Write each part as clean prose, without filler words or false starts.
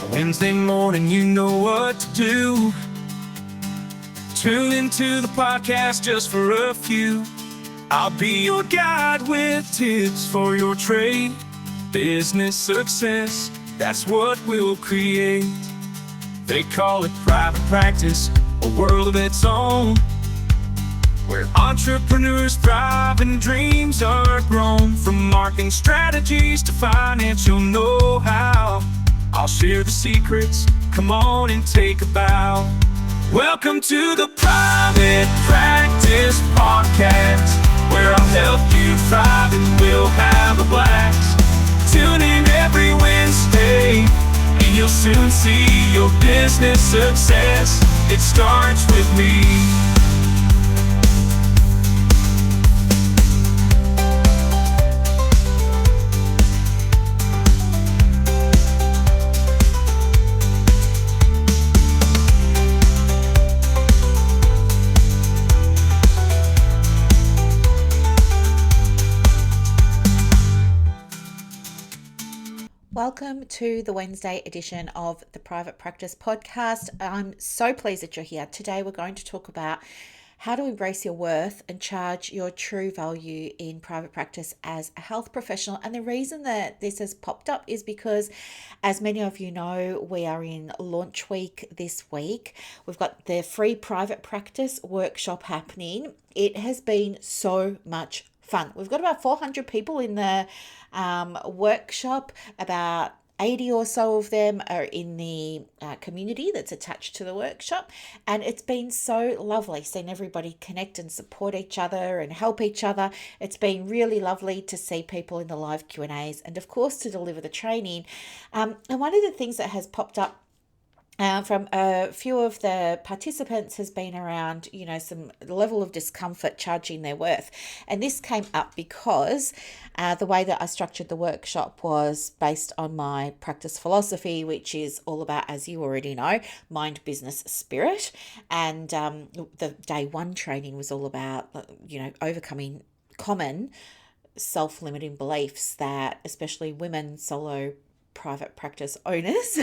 Wednesday morning, you know what to do. Tune into the podcast just for a few. I'll be your guide with tips for your trade. Business success, that's what we'll create. They call it private practice, a world of its own, where entrepreneurs thrive and dreams are grown. From marketing strategies to financial know-how, I'll share the secrets, come on and take a bow. Welcome to the Private Practice Podcast, where I'll help you thrive and we'll have a blast. Tune in every Wednesday, and you'll soon see your business success. It starts with me. Welcome to the Wednesday edition of the Private Practice Podcast. I'm so pleased that you're here. Today we're going to talk about how to embrace your worth and charge your true value in private practice as a health professional. And the reason that this has popped up is because, as many of you know, we are in launch week this week. We've got the free private practice workshop happening. It has been so much fun. We've got about 400 people in the workshop. About 80 or so of them are in the community that's attached to the workshop, and it's been so lovely seeing everybody connect and support each other and help each other. It's been really lovely to see people in the live Q&As and of course to deliver the training. And one of the things that has popped up from a few of the participants has been around, some level of discomfort charging their worth. And this came up because the way that I structured the workshop was based on my practice philosophy, which is all about, as you already know, mind, business, spirit. And the day one training was all about, overcoming common self-limiting beliefs that especially women solo private practice owners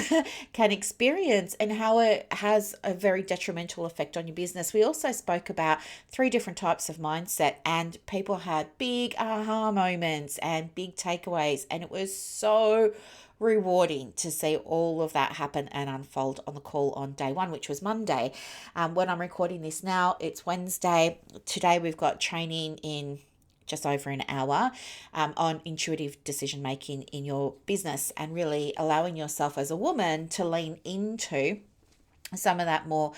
can experience and how it has a very detrimental effect on your business. We also spoke about 3 different types of mindset, and people had big aha moments and big takeaways, and it was so rewarding to see all of that happen and unfold on the call on day one, which was Monday. When I'm recording this now, it's Wednesday. Today we've got training in just over an hour on intuitive decision making in your business, and really allowing yourself as a woman to lean into some of that more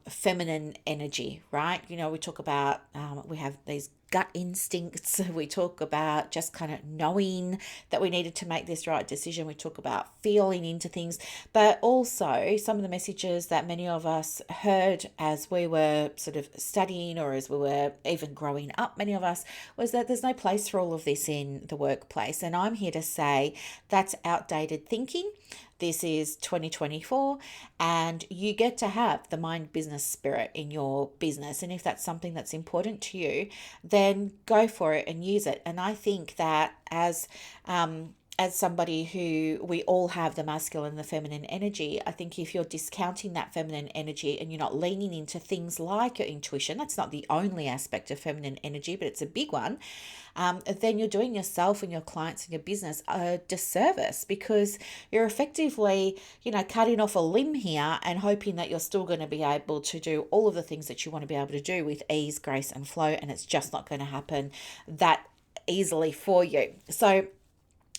feminine energy, right? We talk about, we have these gut instincts. We talk about just kind of knowing that we needed to make this right decision. We talk about feeling into things, but also some of the messages that many of us heard as we were sort of studying, or as we were even growing up, many of us, was that there's no place for all of this in the workplace. And I'm here to say that's outdated thinking. This is 2024, and you get to have the mind, business, spirit in your business. And if that's something that's important to you, then go for it and use it. And I think that as somebody who, we all have the masculine and the feminine energy, I think if you're discounting that feminine energy and you're not leaning into things like your intuition, that's not the only aspect of feminine energy, but it's a big one, then you're doing yourself and your clients and your business a disservice, because you're effectively, cutting off a limb here and hoping that you're still going to be able to do all of the things that you want to be able to do with ease, grace, and flow, and it's just not going to happen that easily for you. So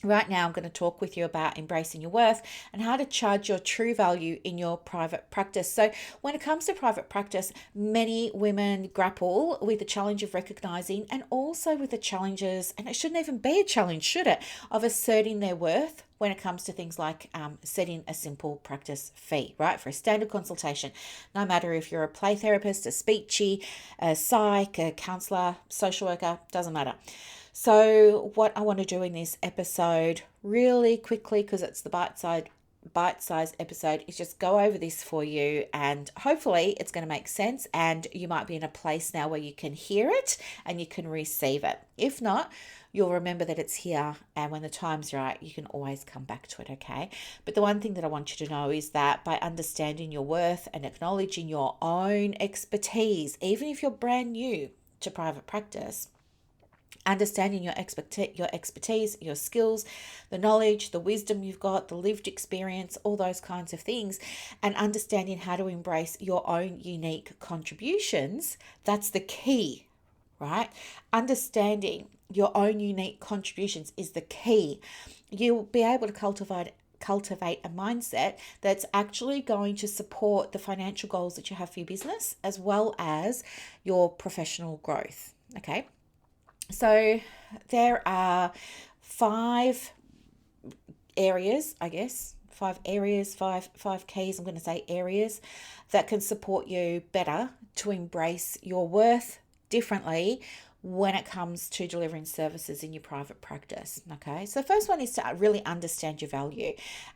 right now, I'm going to talk with you about embracing your worth and how to charge your true value in your private practice. So when it comes to private practice, many women grapple with the challenge of recognizing, and also with the challenges, and it shouldn't even be a challenge, should it, of asserting their worth when it comes to things like setting a simple practice fee, right, for a standard consultation. No matter if you're a play therapist, a speechy, a psych, a counselor, social worker, doesn't matter. So what I want to do in this episode really quickly, because it's the bite-sized episode is just go over this for you, and hopefully it's going to make sense, and you might be in a place now where you can hear it and you can receive it. If not, you'll remember that it's here, and when the time's right, you can always come back to it, okay? But the one thing that I want you to know is that by understanding your worth and acknowledging your own expertise, even if you're brand new to private practice, understanding your expertise, your skills, the knowledge, the wisdom you've got, the lived experience, all those kinds of things, and understanding how to embrace your own unique contributions, that's the key, right? Understanding your own unique contributions is the key. You'll be able to cultivate a mindset that's actually going to support the financial goals that you have for your business as well as your professional growth, okay? So there are five areas, I guess, five keys, I'm going to say areas that can support you better to embrace your worth differently when it comes to delivering services in your private practice. Okay, so the first one is to really understand your value,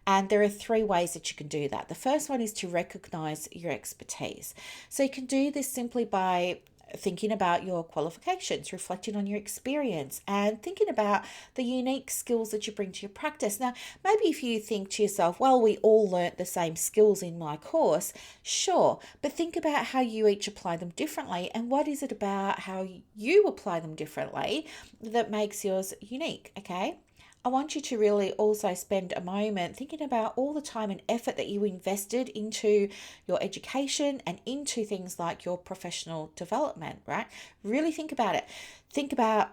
and there are three ways that you can do that. The first one is to recognize your expertise. So you can do this simply by thinking about your qualifications, reflecting on your experience, and thinking about the unique skills that you bring to your practice. Now, maybe if you think to yourself, well, we all learnt the same skills in my course, sure, but think about how you each apply them differently, and what is it about how you apply them differently that makes yours unique, okay? I want you to really also spend a moment thinking about all the time and effort that you invested into your education and into things like your professional development, right? Really think about it. Think about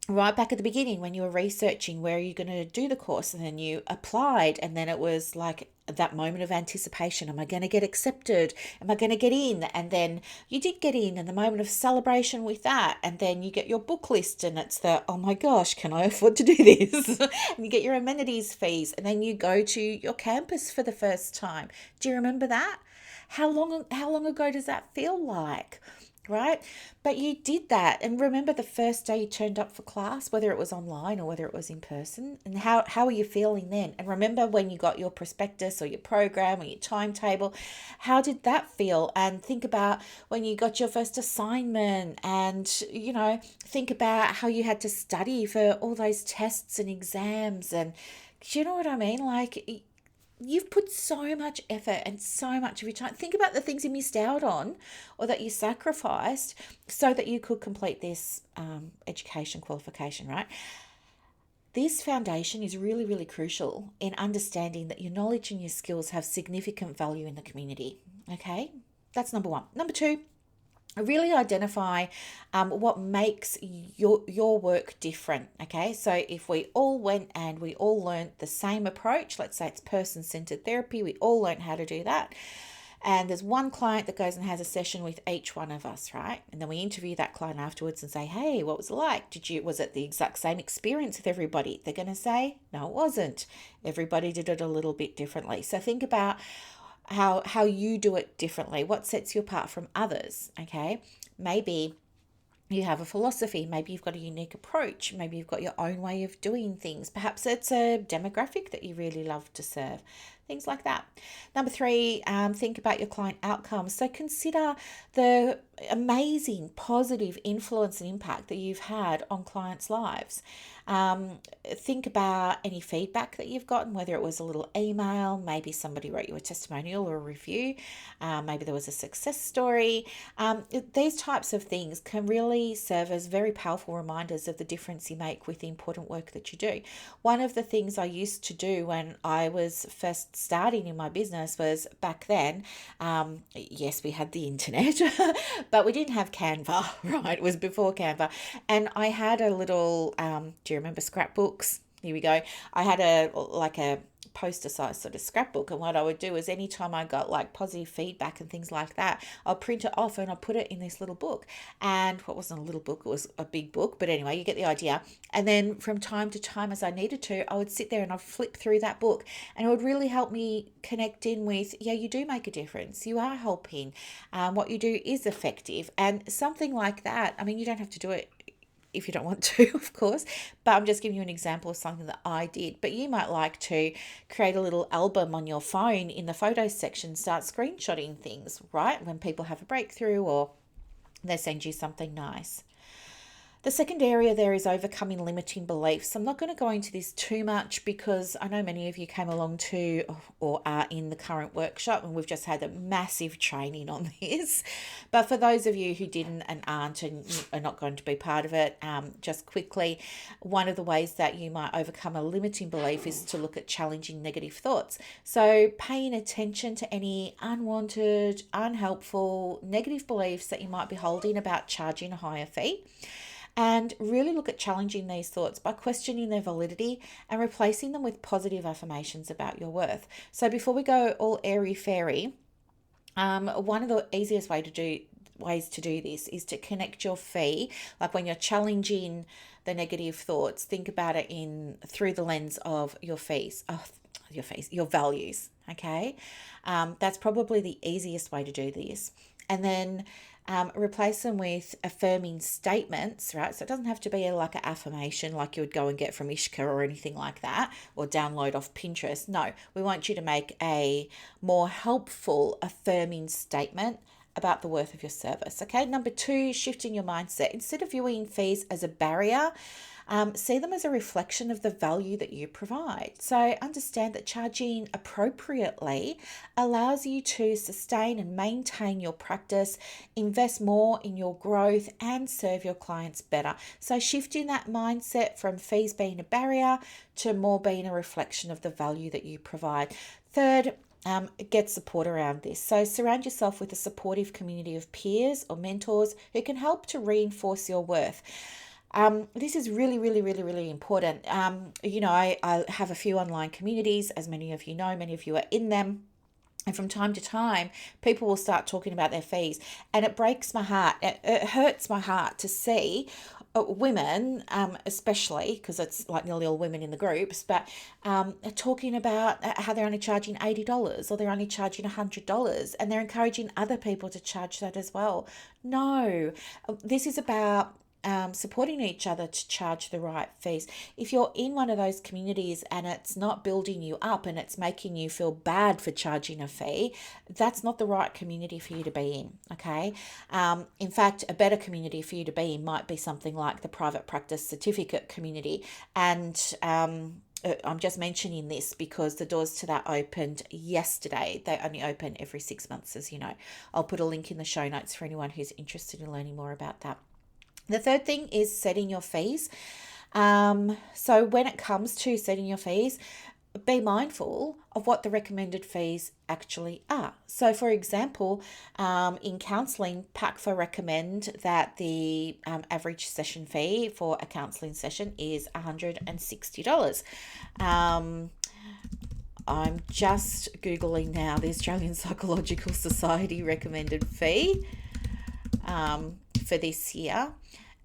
right back at the beginning when you were researching where you're going to do the course, and then you applied, and then it was like that moment of anticipation. Am I going to get accepted? Am I going to get in? And then you did get in, and the moment of celebration with that, and then you get your book list, and it's the, oh my gosh, can I afford to do this? And you get your amenities fees, and then you go to your campus for the first time. Do you remember that? How long ago does that feel like? Right? But you did that. And remember the first day you turned up for class, whether it was online or whether it was in person, and how are you feeling then? And remember when you got your prospectus or your program or your timetable, how did that feel? And think about when you got your first assignment, and, think about how you had to study for all those tests and exams. And do you know what I mean? Like, you've put so much effort and so much of your time. Think about the things you missed out on or that you sacrificed so that you could complete this education qualification, right? This foundation is really, really crucial in understanding that your knowledge and your skills have significant value in the community, okay? That's number one. Number two, really identify what makes your work different, okay? So if we all went and we all learned the same approach, let's say it's person-centered therapy, we all learned how to do that, and there's one client that goes and has a session with each one of us, right? And then we interview that client afterwards and say, hey, what was it like? Was it the exact same experience with everybody? They're going to say, no, it wasn't. Everybody did it a little bit differently. So think about how you do it differently, what sets you apart from others, okay? Maybe you have a philosophy, maybe you've got a unique approach, maybe you've got your own way of doing things, perhaps it's a demographic that you really love to serve, things like that. Number three, think about your client outcomes. So consider the amazing positive influence and impact that you've had on clients' lives. Think about any feedback that you've gotten, whether it was a little email, maybe somebody wrote you a testimonial or a review, maybe there was a success story. These types of things can really serve as very powerful reminders of the difference you make with the important work that you do. One of the things I used to do when I was first starting in my business was, back then, yes, we had the internet, but we didn't have Canva, right? It was before Canva. And I had a little, do you remember scrapbooks? Here we go. I had a poster size sort of scrapbook, and what I would do is anytime I got like positive feedback and things like that, I'll print it off and I'll put it in this little book. And what wasn't a little book, it was a big book, but anyway, you get the idea. And then from time to time, as I needed to, I would sit there and I'd flip through that book, and it would really help me connect in with, yeah, you do make a difference, you are helping, what you do is effective, and something like that. I mean, you don't have to do it if you don't want to, of course. But I'm just giving you an example of something that I did. But you might like to create a little album on your phone in the photos section, start screenshotting things, right? When people have a breakthrough or they send you something nice. The second area there is overcoming limiting beliefs. I'm not going to go into this too much because I know many of you came along to or are in the current workshop, and we've just had a massive training on this. But for those of you who didn't and aren't and are not going to be part of it, just quickly, one of the ways that you might overcome a limiting belief is to look at challenging negative thoughts. So paying attention to any unwanted, unhelpful, negative beliefs that you might be holding about charging a higher fee. And really look at challenging these thoughts by questioning their validity and replacing them with positive affirmations about your worth. So before we go all airy-fairy, one of the easiest ways to do this is to connect your fee. Like when you're challenging the negative thoughts, think about it through the lens of your values. Okay, that's probably the easiest way to do this. And then replace them with affirming statements, right? So it doesn't have to be like an affirmation like you would go and get from Ishka or anything like that, or download off Pinterest. No, we want you to make a more helpful affirming statement about the worth of your service. Okay, number 2, shifting your mindset. Instead of viewing fees as a barrier, see them as a reflection of the value that you provide. So understand that charging appropriately allows you to sustain and maintain your practice, invest more in your growth, and serve your clients better. So shifting that mindset from fees being a barrier to more being a reflection of the value that you provide. Third, get support around this. So surround yourself with a supportive community of peers or mentors who can help to reinforce your worth. This is really, really, really, really important. I have a few online communities, as many of you know, many of you are in them. And from time to time, people will start talking about their fees, and it breaks my heart. It hurts my heart to see women, especially because it's like nearly all women in the groups, but talking about how they're only charging $80 or they're only charging $100, and they're encouraging other people to charge that as well. No, this is about supporting each other to charge the right fees. If you're in one of those communities and it's not building you up and it's making you feel bad for charging a fee, that's not the right community for you to be in, okay? In fact, a better community for you to be in might be something like the private practice certificate community. And I'm just mentioning this because the doors to that opened yesterday. They only open every 6 months, as you know. I'll put a link in the show notes for anyone who's interested in learning more about that. The third thing is setting your fees. So when it comes to setting your fees, be mindful of what the recommended fees actually are. So for example, in counselling, PACFA recommend that the average session fee for a counselling session is $160. I'm just Googling now the Australian Psychological Society recommended fee for this year,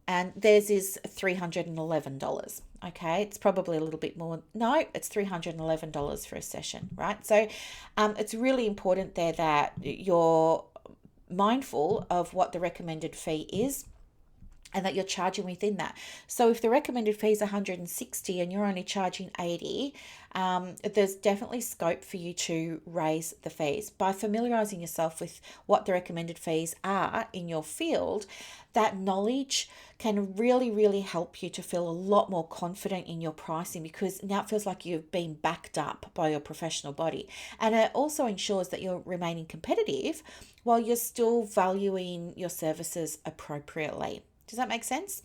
and theirs is $311. Okay, it's probably a little bit more. No, it's $311 for a session, right? So it's really important there that you're mindful of what the recommended fee is and that you're charging within that. So if the recommended fee is $160 and you're only charging $80, there's definitely scope for you to raise the fees. By familiarizing yourself with what the recommended fees are in your field, that knowledge can really, really help you to feel a lot more confident in your pricing, because now it feels like you've been backed up by your professional body. And it also ensures that you're remaining competitive while you're still valuing your services appropriately. Does that make sense?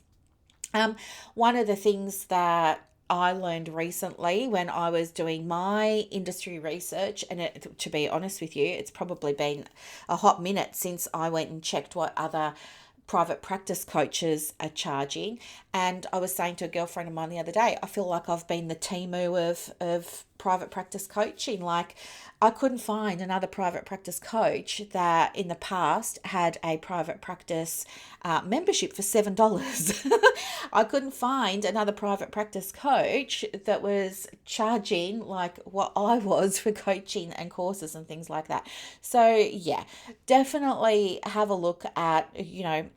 One of the things that I learned recently when I was doing my industry research, and to be honest with you, it's probably been a hot minute since I went and checked what other private practice coaches are charging. And I was saying to a girlfriend of mine the other day, I feel like I've been the Temu of private practice coaching. Like, I couldn't find another private practice coach that in the past had a private practice membership for $7. I couldn't find another private practice coach that was charging like what I was for coaching and courses and things like that. So yeah, definitely have a look at,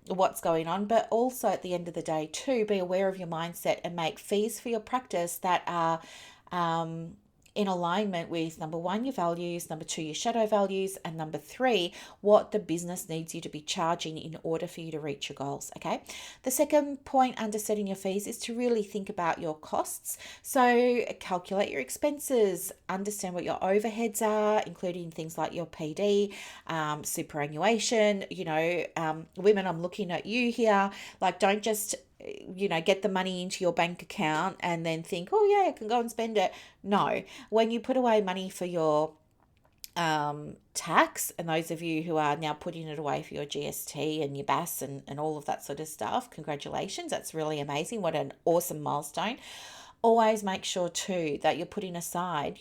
what's going on, but also at the end of the day too, be aware of your mindset and make fees for your practice that are in alignment with number one, your values, number two, your shadow values, and number three, what the business needs you to be charging in order for you to reach your goals. Okay. The second point under setting your fees is to really think about your costs. So calculate your expenses, understand what your overheads are, including things like your PD, superannuation. Women, I'm looking at you here. Like, don't just get the money into your bank account and then think, oh yeah, I can go and spend it. No, when you put away money for your tax, and those of you who are now putting it away for your GST and your BAS and all of that sort of stuff, congratulations. That's really amazing. What an awesome milestone. Always make sure too that you're putting aside,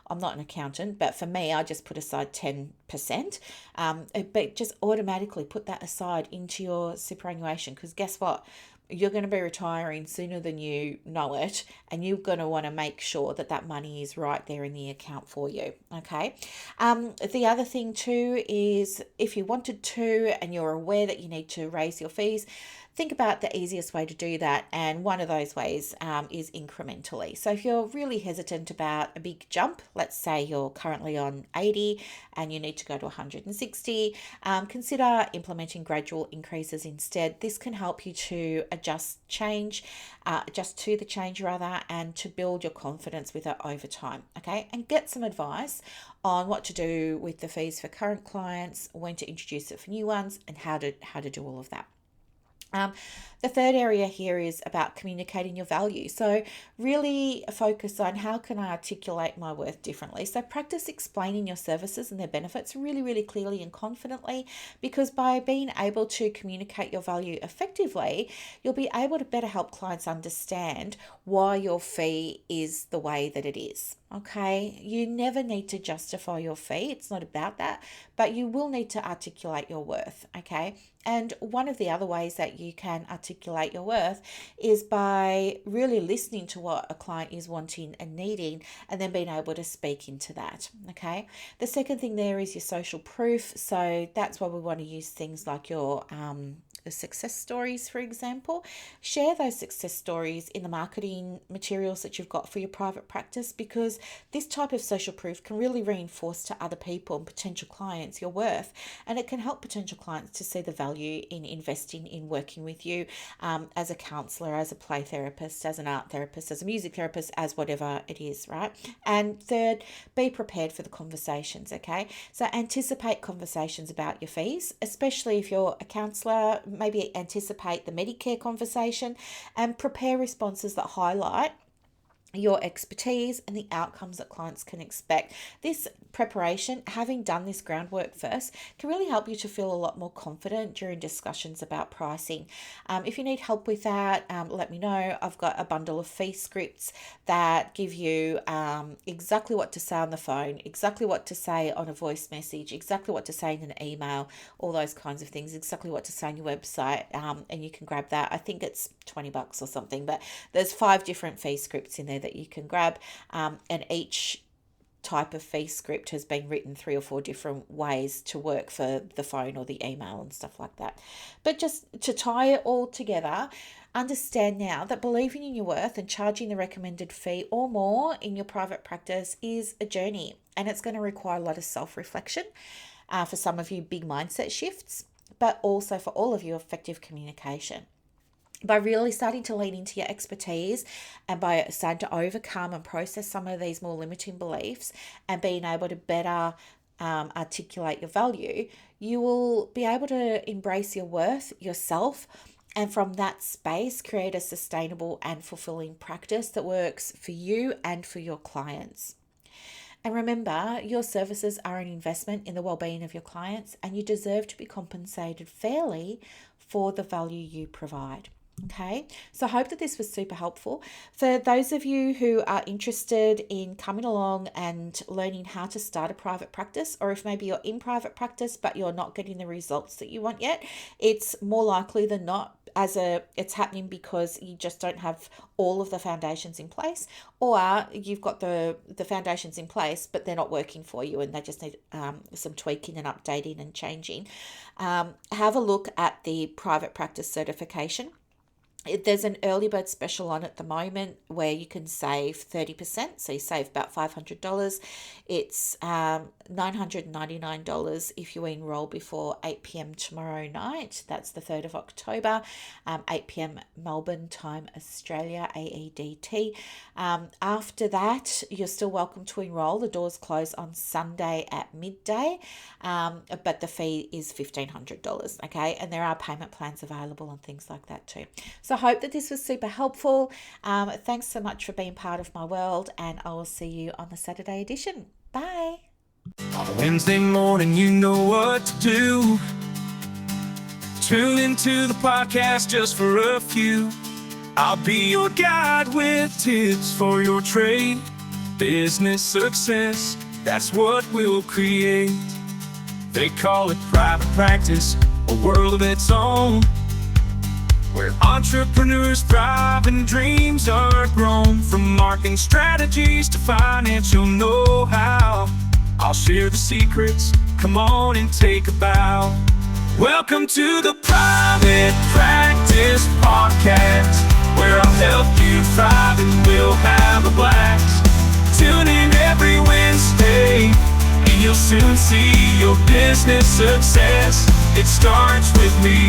I'm not an accountant, but for me, I just put aside 10%, but just automatically put that aside into your superannuation, because guess what? You're going to be retiring sooner than you know it, and you're going to want to make sure that that money is right there in the account for you. Okay. The other thing too is, if you wanted to and you're aware that you need to raise your fees, think about the easiest way to do that. And one of those ways is incrementally. So if you're really hesitant about a big jump, let's say you're currently on 80 and you need to go to 160, consider implementing gradual increases instead. This can help you to adjust to the change rather, and to build your confidence with it over time. Okay. And get some advice on what to do with the fees for current clients, when to introduce it for new ones, and how to do all of that. The third area here is about communicating your value. So really focus on, how can I articulate my worth differently? So practice explaining your services and their benefits really, really clearly and confidently, because by being able to communicate your value effectively, you'll be able to better help clients understand why your fee is the way that it is. Okay, you never need to justify your fee. It's not about that, but you will need to articulate your worth. Okay, and one of the other ways that you can articulate your worth is by really listening to what a client is wanting and needing, and then being able to speak into that. Okay, the second thing there is your social proof. So that's why we want to use things like your success stories, for example. Share those success stories in the marketing materials that you've got for your private practice, because this type of social proof can really reinforce to other people and potential clients your worth, and it can help potential clients to see the value in investing in working with you as a counselor, as a play therapist, as an art therapist, as a music therapist, as whatever it is, right? And third, be prepared for the conversations. Okay, so anticipate conversations about your fees, especially if you're a counselor. Maybe anticipate the Medicare conversation and prepare responses that highlight your expertise and the outcomes that clients can expect. This preparation, having done this groundwork first, can really help you to feel a lot more confident during discussions about pricing. If you need help with that, let me know. I've got a bundle of fee scripts that give you exactly what to say on the phone, exactly what to say on a voice message, exactly what to say in an email, all those kinds of things, exactly what to say on your website, and you can grab that. I think it's $20 or something, but there's 5 different fee scripts in there that you can grab, and each type of fee script has been written 3 or 4 different ways to work for the phone or the email and stuff like that. But just to tie it all together, understand now that believing in your worth and charging the recommended fee or more in your private practice is a journey, and it's going to require a lot of self-reflection, for some of you, big mindset shifts, but also for all of you, effective communication. By really starting to lean into your expertise, and by starting to overcome and process some of these more limiting beliefs, and being able to better articulate your value, you will be able to embrace your worth yourself, and from that space create a sustainable and fulfilling practice that works for you and for your clients. And remember, your services are an investment in the well-being of your clients, and you deserve to be compensated fairly for the value you provide. Okay, so I hope that this was super helpful. For those of you who are interested in coming along and learning how to start a private practice, or if maybe you're in private practice but you're not getting the results that you want yet, it's more likely than not it's happening because you just don't have all of the foundations in place, or you've got the foundations in place but they're not working for you and they just need some tweaking and updating and changing. Have a look at the private practice certification. There's an early bird special on at the moment where you can save 30%. So you save about $500. It's $999 if you enroll before 8 p.m. tomorrow night. That's the 3rd of October, 8 p.m. Melbourne time, Australia, AEDT. After that, you're still welcome to enroll. The doors close on Sunday at midday, but the fee is $1,500, okay? And there are payment plans available and things like that too. So I hope that this was super helpful. Thanks so much for being part of my world, and I will see you on the Saturday edition. Bye. On a Wednesday morning, you know what to do. Tune into the podcast just for a few. I'll be your guide with tips for your trade. Business success, that's what we'll create. They call it private practice, a world of its own, where entrepreneurs thrive and dreams are grown. From marketing strategies to financial know-how, I'll share the secrets, come on and take a bow. Welcome to the Private Practice Podcast, where I'll help you thrive and we'll have a blast. Tune in every Wednesday and you'll soon see your business success. It starts with me.